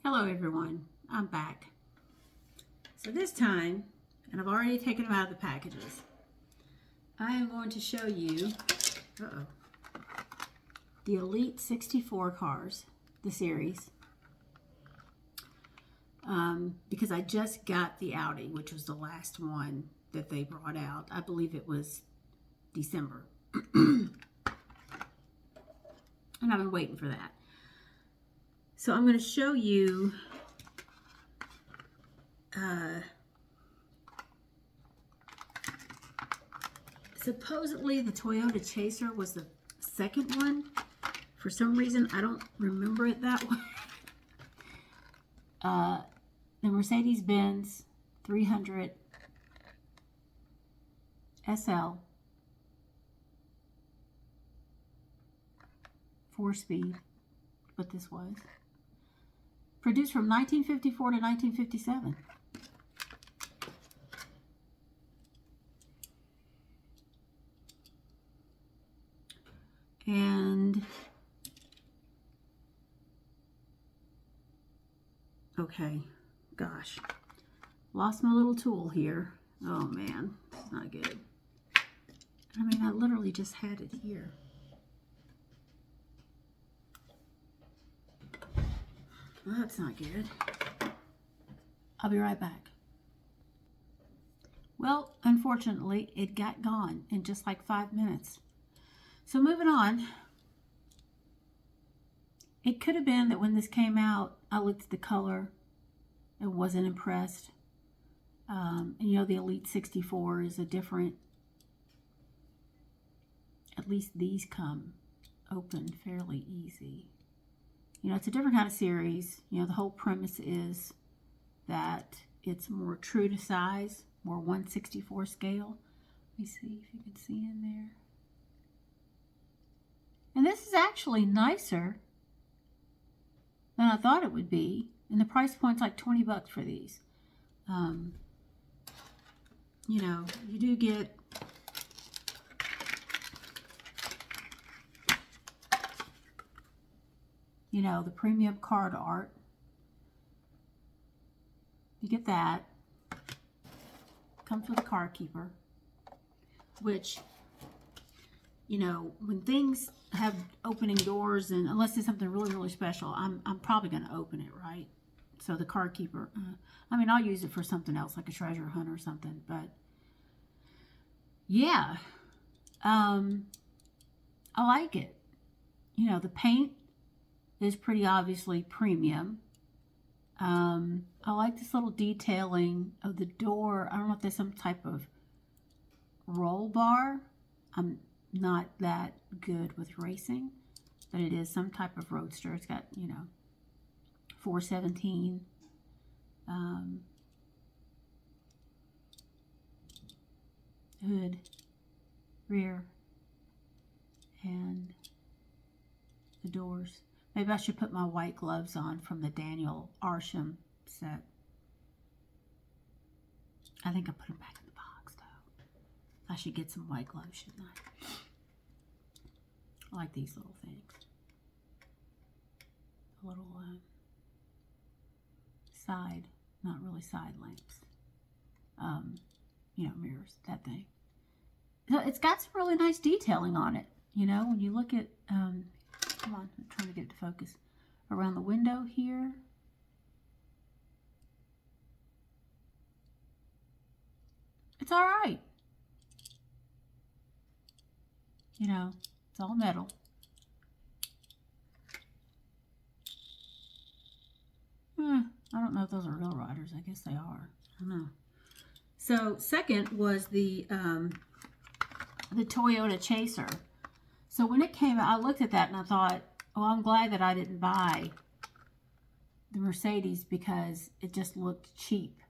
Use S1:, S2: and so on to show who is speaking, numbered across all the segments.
S1: Hello everyone, I'm back. So this time, and I've already taken them out of the packages, I am going to show you the Elite 64 cars, the series, because I just got the Audi, which was the last one that they brought out. I believe it was December. And I've been waiting for that. So I'm going to show you supposedly the Toyota Chaser was the second one. For some reason, I don't remember it that way. The Mercedes-Benz 300 SL 4-speed, what this was. Produced from 1954 to 1957. And okay, gosh, lost my little tool here. Oh man, it's not good. I mean, I literally just had it here. Well, that's not good. I'll be right back. Well, unfortunately, it got gone in just like 5 minutes. So moving on. It could have been that when this came out, I looked at the color and wasn't impressed. And you know, the Elite 64 is a different, at least these come open fairly easy. You know, it's a different kind of series. You know, the whole premise is that it's more true to size, more 1/64 scale. Let me see if you can see in there. And this is actually nicer than I thought it would be. And the price point's like 20 bucks for these. You know, you do get you know, the premium card art. You get that. Comes with a car keeper, which, you know, when things have opening doors, and unless it's something really, really special, I'm probably going to open it, right? So the car keeper, I mean, I'll use it for something else, like a treasure hunt or something, but yeah, I like it. You know, the paint is pretty obviously premium. I like this little detailing of the door. I don't know if there's some type of roll bar. I'm not that good with racing, but it is some type of roadster. It's got, you know, 417. Hood, rear, and the doors. Maybe I should put my white gloves on from the Daniel Arsham set. I think I put them back in the box, though. I should get some white gloves, shouldn't I? I like these little things. A little side, not really side lamps. You know, mirrors, that thing. So it's got some really nice detailing on it. You know, when you look at, come on, I'm trying to get it to focus. Around the window here. It's all right. You know, it's all metal. I don't know if those are real riders. I guess they are. I don't know. So second was the Toyota Chaser. So when it came out, I looked at that and I thought, oh, I'm glad that I didn't buy the Mercedes because it just looked cheap.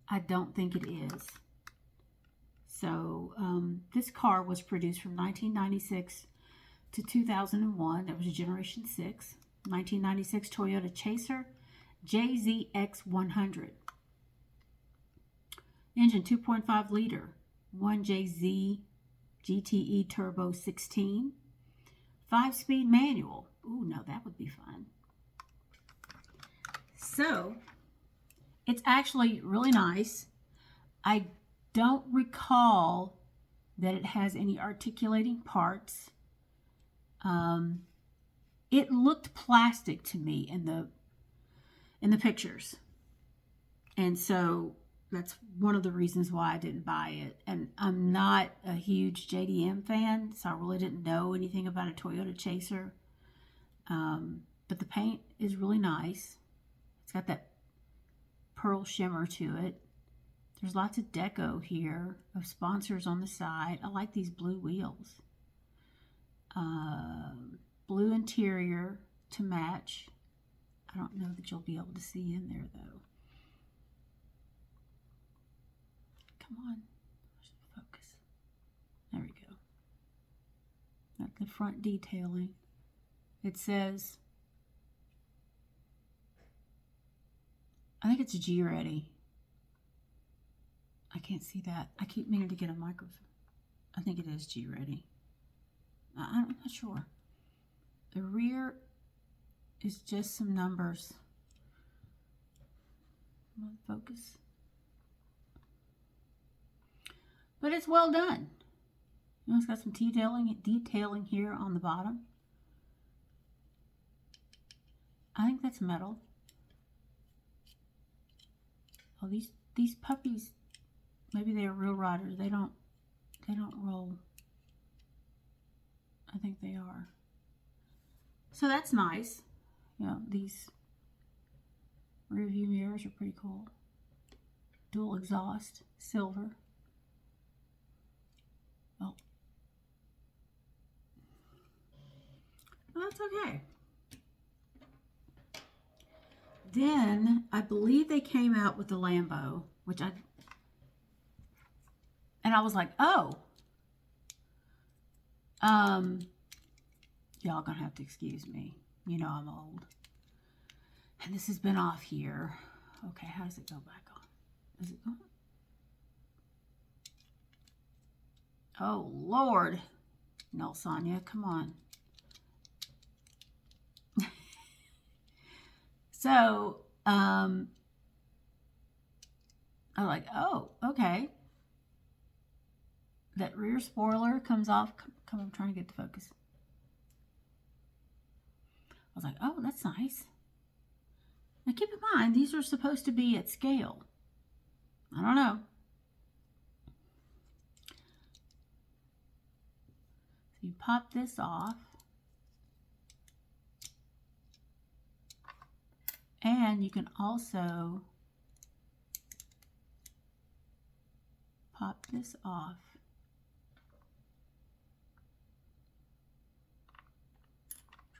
S1: I don't think it is. So this car was produced from 1996 to 2001. That was a Generation 6. 1996 Toyota Chaser JZX100. Engine 2.5 liter. 1JZ GTE Turbo 16. 5-speed manual. Ooh, no, that would be fun. So, it's actually really nice. I don't recall that it has any articulating parts. It looked plastic to me in the pictures. And so that's one of the reasons why I didn't buy it. And I'm not a huge JDM fan, so I really didn't know anything about a Toyota Chaser. But the paint is really nice. It's got that pearl shimmer to it. There's lots of deco here of sponsors on the side. I like these blue wheels. Blue interior to match. I don't know that you'll be able to see in there though. Come on, focus. There we go. At the front detailing, it says, I think it's G ready. I can't see that. I keep meaning to get a microphone. I think it is G ready. I'm not sure. The rear is just some numbers. Focus. But it's well done. You know, it's got some detailing here on the bottom. I think that's metal. Oh, these puppies, maybe they are real riders. They don't roll. I think they are. So that's nice. You know, these rear view mirrors are pretty cool. Dual exhaust, silver. Oh. Well, that's okay. Then I believe they came out with the Lambo, and I was like, oh. Y'all gonna have to excuse me. You know I'm old. And this has been off here. Okay, how does it go back on? Is it going? Oh, Lord. No, Sonia, come on. So, I'm like, oh, okay. That rear spoiler comes off. Come, I'm trying to get the focus. I was like, oh, that's nice. Now keep in mind, these are supposed to be at scale. I don't know. So you pop this off. And you can also pop this off.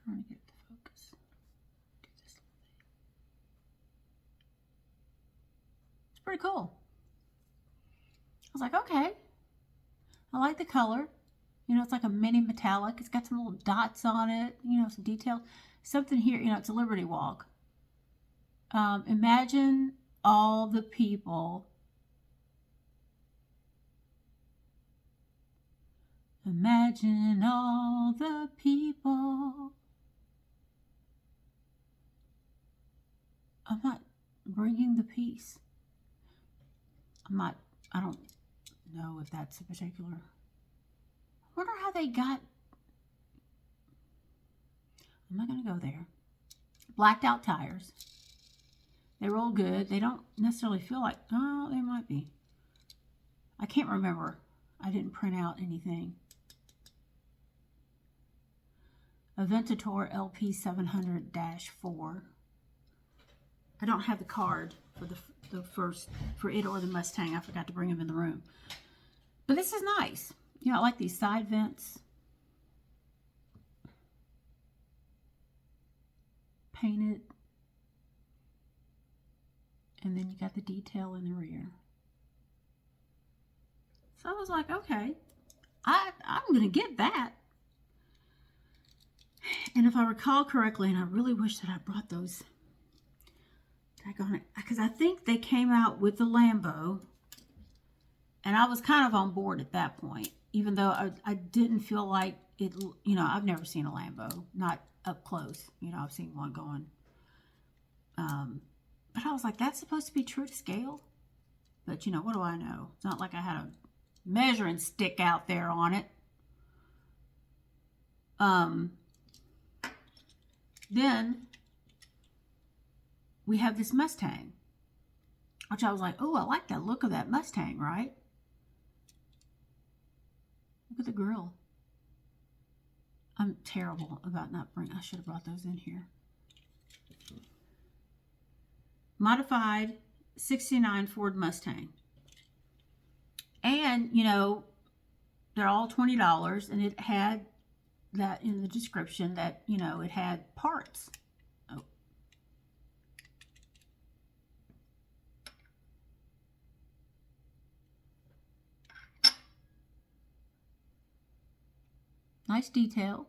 S1: I'm trying to get the focus. Do this little thing. It's pretty cool. I was like, okay. I like the color. You know, it's like a mini metallic. It's got some little dots on it. You know, some detail. Something here, you know, it's a Liberty Walk. Imagine all the people. Imagine all the people. I'm not bringing the peace. I don't know if that's a particular. I wonder how they got. I'm not going to go there. Blacked out tires. They roll good. They don't necessarily feel like, oh, they might be. I can't remember. I didn't print out anything. Aventador LP 700-4. I don't have the card for for it or the Mustang. I forgot to bring them in the room. But this is nice. You know, I like these side vents. Painted. And then you got the detail in the rear. So I was like, okay, I'm going to get that. And if I recall correctly, and I really wish that I brought those, because I think they came out with the Lambo, and I was kind of on board at that point, even though I didn't feel like it, you know, I've never seen a Lambo, not up close. You know, I've seen one going. But I was like, that's supposed to be true to scale? But, you know, what do I know? It's not like I had a measuring stick out there on it. Then we have this Mustang, which I was like, oh, I like that look of that Mustang, right? Look at the grill. I'm terrible about not bringing, I should have brought those in here. Modified 69 Ford Mustang. And, you know, they're all $20, and it had that in the description that, you know, it had parts. Oh. Nice detail.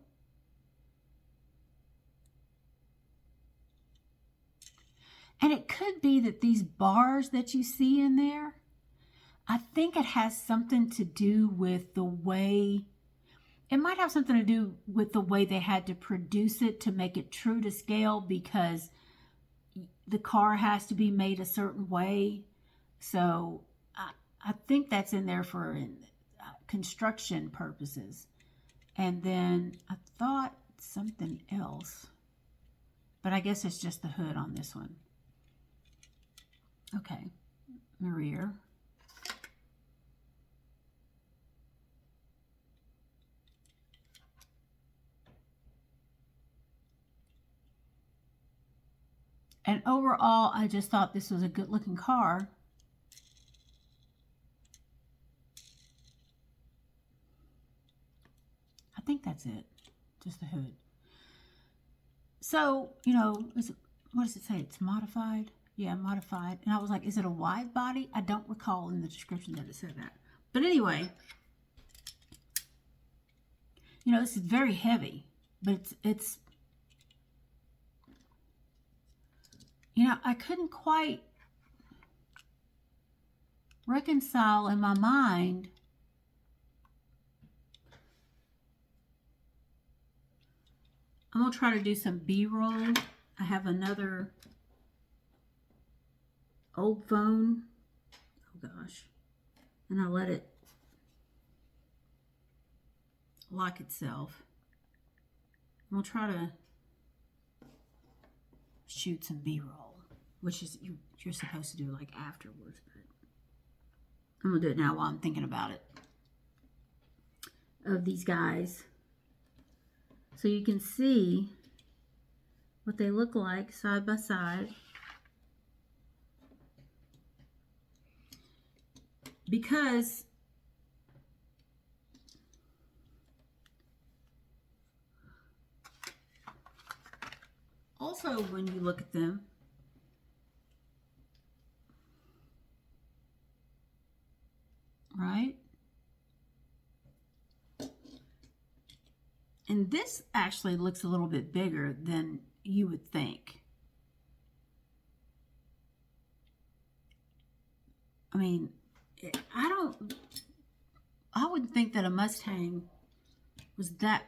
S1: And it could be that these bars that you see in there, I think it has something to do with the way, it might have something to do with the way they had to produce it to make it true to scale, because the car has to be made a certain way. So I think that's in there for construction purposes. And then I thought something else, but I guess it's just the hood on this one. Okay, the rear. And overall, I just thought this was a good looking car. I think that's it, just the hood. So, you know, what does it say? It's modified? Yeah, modified. And I was like, is it a wide body? I don't recall in the description that it said that. But anyway, you know, this is very heavy, but it's you know, I couldn't quite reconcile in my mind I'm going to try to do some B-roll. I have another old phone. Oh gosh. And I let it lock itself. I'm going to try to shoot some B-roll, which is you're supposed to do like afterwards, but I'm going to do it now while I'm thinking about it. Of these guys. So you can see what they look like side by side. Because also when you look at them, right? And this actually looks a little bit bigger than you would think. I mean, I wouldn't think that a Mustang was that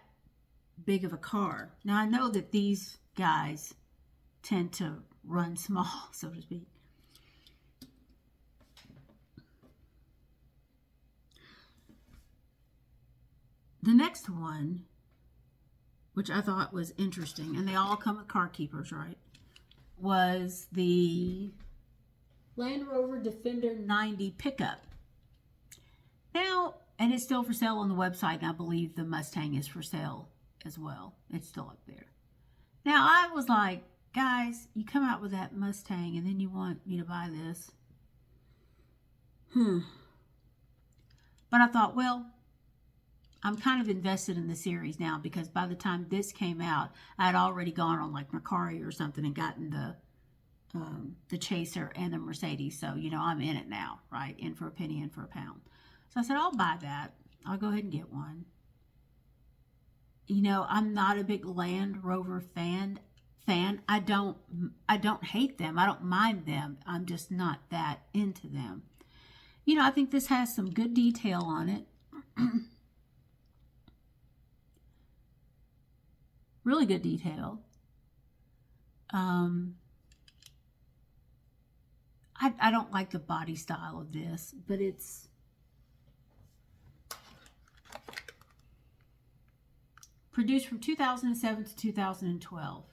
S1: big of a car. Now, I know that these guys tend to run small, so to speak. The next one, which I thought was interesting, and they all come with car keepers, right, was the Land Rover Defender 90 pickup. Now, and it's still for sale on the website, and I believe the Mustang is for sale as well. It's still up there. Now, I was like, guys, you come out with that Mustang, and then you want me to buy this. But I thought, well, I'm kind of invested in the series now, because by the time this came out, I had already gone on like Mercari or something and gotten the Chaser and the Mercedes. So, you know, I'm in it now, right? In for a penny, in for a pound. So I said, I'll buy that. I'll go ahead and get one. You know, I'm not a big Land Rover fan. I don't hate them. I don't mind them. I'm just not that into them. You know, I think this has some good detail on it. Really good detail. I don't like the body style of this, but it's produced from 2007 to 2012.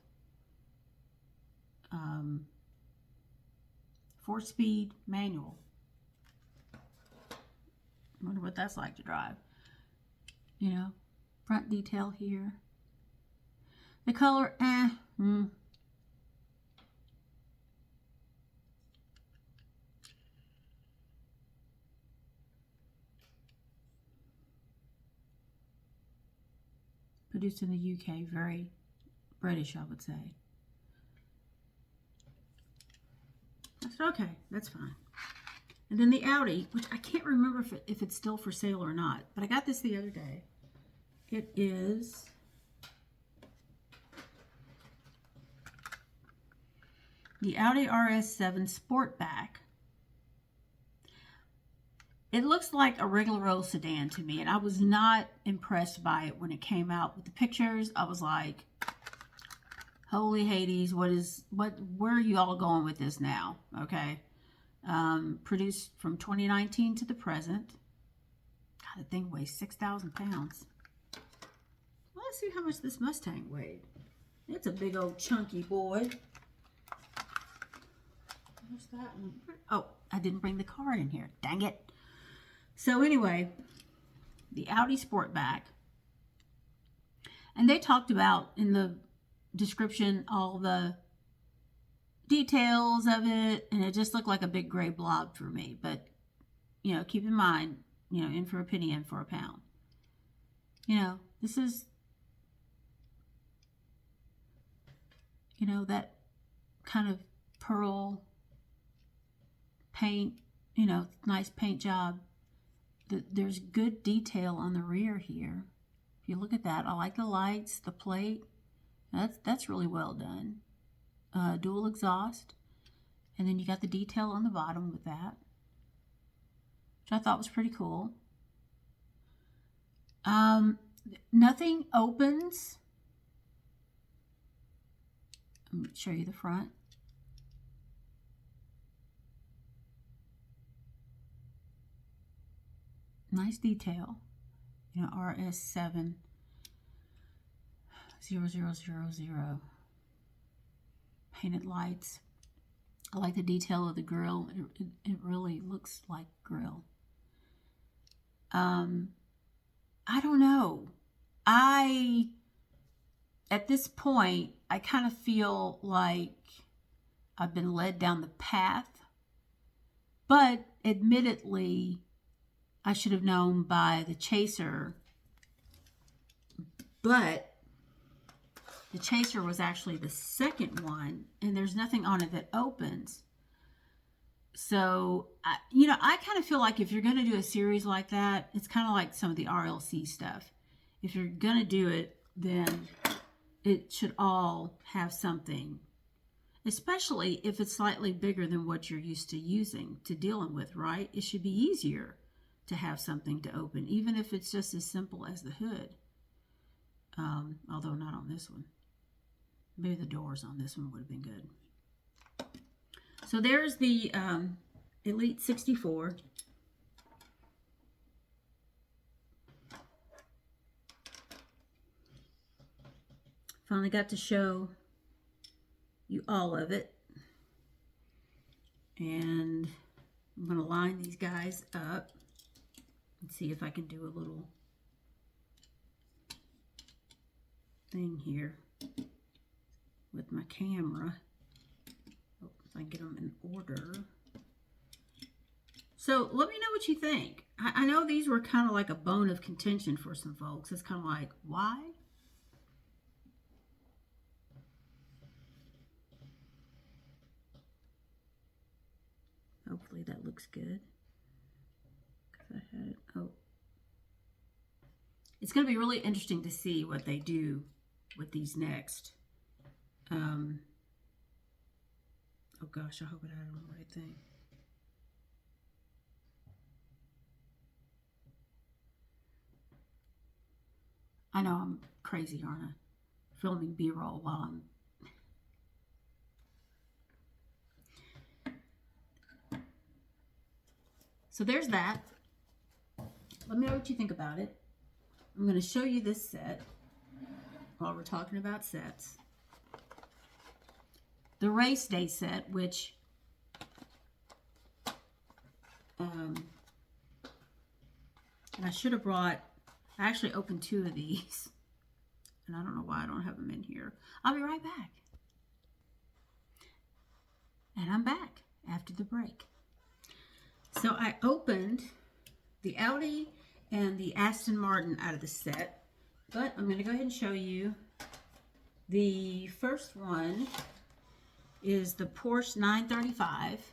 S1: 4-speed manual. Wonder what that's like to drive. You know, front detail here. The color, Produced in the UK, very British, I would say. I said, okay, that's fine. And then the Audi, which I can't remember if it's still for sale or not, but I got this the other day. It is the Audi RS7 Sportback. It looks like a regular old sedan to me, and I was not impressed by it when it came out. With the pictures, I was like, holy Hades, where are you all going with this now? Okay. Produced from 2019 to the present. God, the thing weighs 6,000 pounds. Well, let's see how much this Mustang weighed. It's a big old chunky boy. Where's that one? Oh, I didn't bring the card in here. Dang it. So anyway, the Audi Sportback. And they talked about in the description all the details of it, and it just looked like a big gray blob for me. But, you know, keep in mind, you know, in for a penny, in for a pound. You know, this is, you know, that kind of pearl paint, you know, nice paint job. There's good detail on the rear here. If you look at that, I like the lights, the plate. That's really well done. Dual exhaust. And then you got the detail on the bottom with that, which I thought was pretty cool. Nothing opens. Let me show you the front. Nice detail. You know, RS7 0000. Painted lights. I like the detail of the grille. It really looks like grille. I don't know. At this point, I kind of feel like I've been led down the path. But admittedly, I should have known by the Chaser, but the Chaser was actually the second one, and there's nothing on it that opens. So, you know, I kind of feel like if you're going to do a series like that, it's kind of like some of the RLC stuff. If you're going to do it, then it should all have something, especially if it's slightly bigger than what you're used to dealing with, right? It should be easier to have something to open, even if it's just as simple as the hood. Although not on this one. Maybe the doors on this one would have been good. So there's the Elite 64. Finally got to show you all of it. And I'm going to line these guys up and see if I can do a little thing here with my camera. Oh, if I can get them in order. So let me know what you think. I know these were kind of like a bone of contention for some folks. It's kind of like, why? Hopefully that looks good. It's going to be really interesting to see what they do with these next. Oh gosh, I hope I had on the right thing. I know I'm crazy, aren't I? filming B-roll while I'm... So there's that. Let me know what you think about it. I'm going to show you this set while we're talking about sets. The race day set, which and I should have brought, I actually opened 2 of these, and I don't know why I don't have them in here. I'll be right back. And I'm back after the break. So I opened the Audi and the Aston Martin out of the set, but I'm going to go ahead and show you. The first one is the Porsche 935,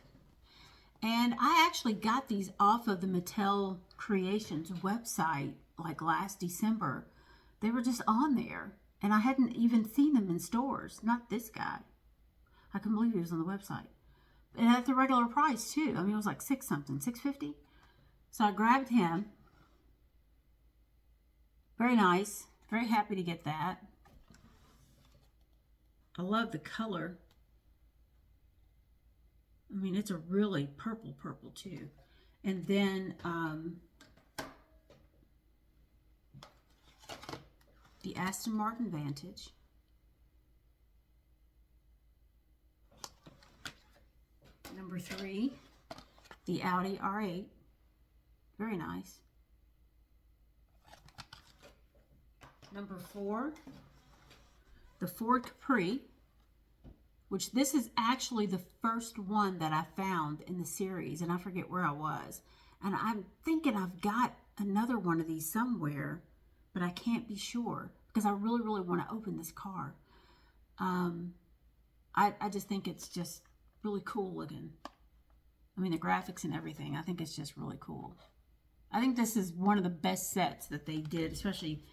S1: and I actually got these off of the Mattel Creations website like last December. They were just on there, and I hadn't even seen them in stores. Not this guy. I couldn't believe he was on the website. And at the regular price too. I mean, it was like $6 something, $6.50. So I grabbed him. Very nice. Very happy to get that. I love the color. I mean, it's a really purple too. And then the Aston Martin Vantage. Number 3, the Audi R8. Very nice. Number 4, the Ford Capri, which this is actually the first one that I found in the series, and I forget where I was. And I'm thinking I've got another one of these somewhere, but I can't be sure because I really, really want to open this car. I just think it's just really cool looking. I mean, the graphics and everything, I think it's just really cool. I think this is one of the best sets that they did, especially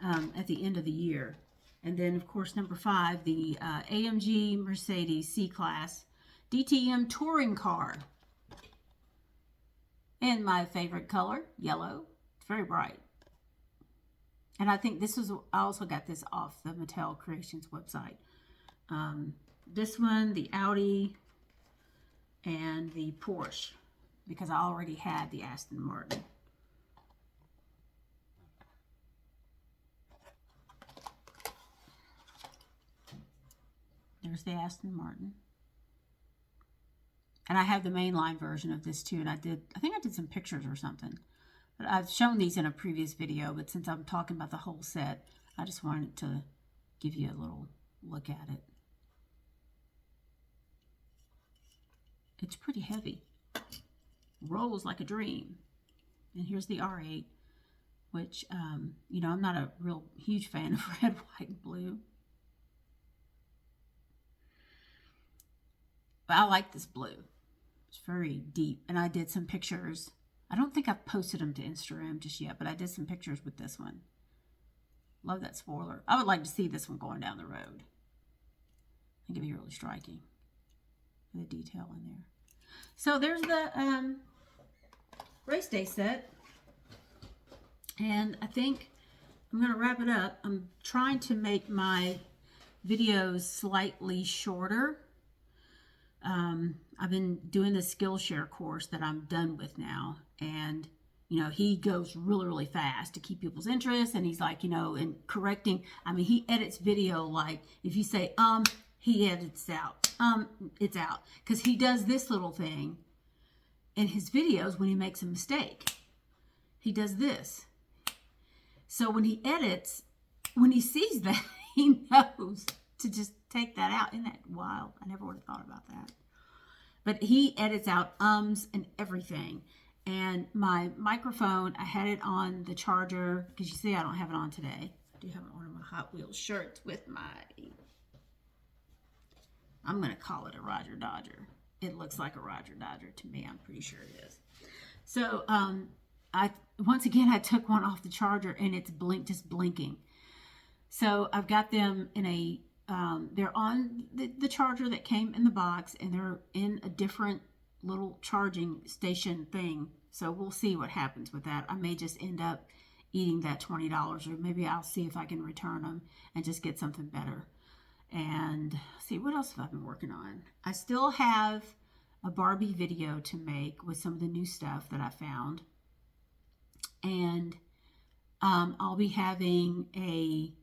S1: at the end of the year. And then, of course, number 5, the AMG Mercedes C-Class DTM Touring Car. In my favorite color, yellow. It's very bright. And I think this was, I also got this off the Mattel Creations website. This one, the Audi and the Porsche, because I already had the Aston Martin. There's the Aston Martin. And I have the mainline version of this too, and I think I did some pictures or something. But I've shown these in a previous video, but since I'm talking about the whole set, I just wanted to give you a little look at it. It's pretty heavy. Rolls like a dream. And here's the R8, which, you know, I'm not a real huge fan of red, white, and blue. But I like this blue. It's very deep. And I did some pictures. I don't think I've posted them to Instagram just yet, but I did some pictures with this one. Love that spoiler. I would like to see this one going down the road. I think it'd be really striking. The detail in there. So there's the race day set. And I think I'm going to wrap it up. I'm trying to make my videos slightly shorter. I've been doing the Skillshare course that I'm done with now, and you know, he goes really, really fast to keep people's interest, and he's like, you know, and correcting. I mean, he edits video like if you say he edits out, it's out, because he does this little thing in his videos when he makes a mistake. He does this. So when he edits, when he sees that, he knows to just take that out. Isn't that wild? I never would have thought about that. But he edits out ums and everything. And my microphone, I had it on the charger, because you see I don't have it on today. I do have one of my Hot Wheels shirts with my, I'm going to call it a Roger Dodger. It looks like a Roger Dodger to me. I'm pretty sure it is. So once again, I took one off the charger and it's just blinking. So I've got them in a, they're on the charger that came in the box, and they're in a different little charging station thing. So we'll see what happens with that. I may just end up eating that $20, or maybe I'll see if I can return them and just get something better. And see, what else have I been working on? I still have a Barbie video to make with some of the new stuff that I found. And I'll be having a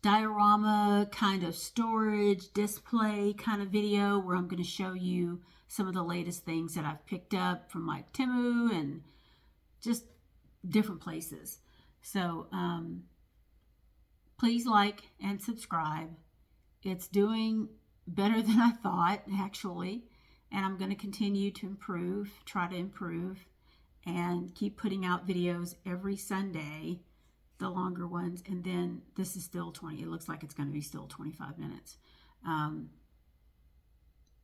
S1: diorama kind of storage display kind of video where I'm going to show you some of the latest things that I've picked up from like Temu and just different places. So please like and subscribe. It's doing better than I thought, actually, and I'm going to continue to try to improve, and keep putting out videos every Sunday, the longer ones. And then this is still 20. It looks like it's going to be still 25 minutes. And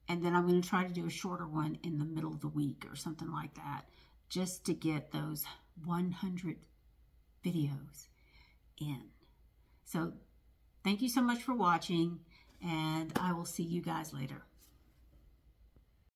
S1: then I'm going to try to do a shorter one in the middle of the week or something like that, just to get those 100 videos in. So thank you so much for watching, and I will see you guys later.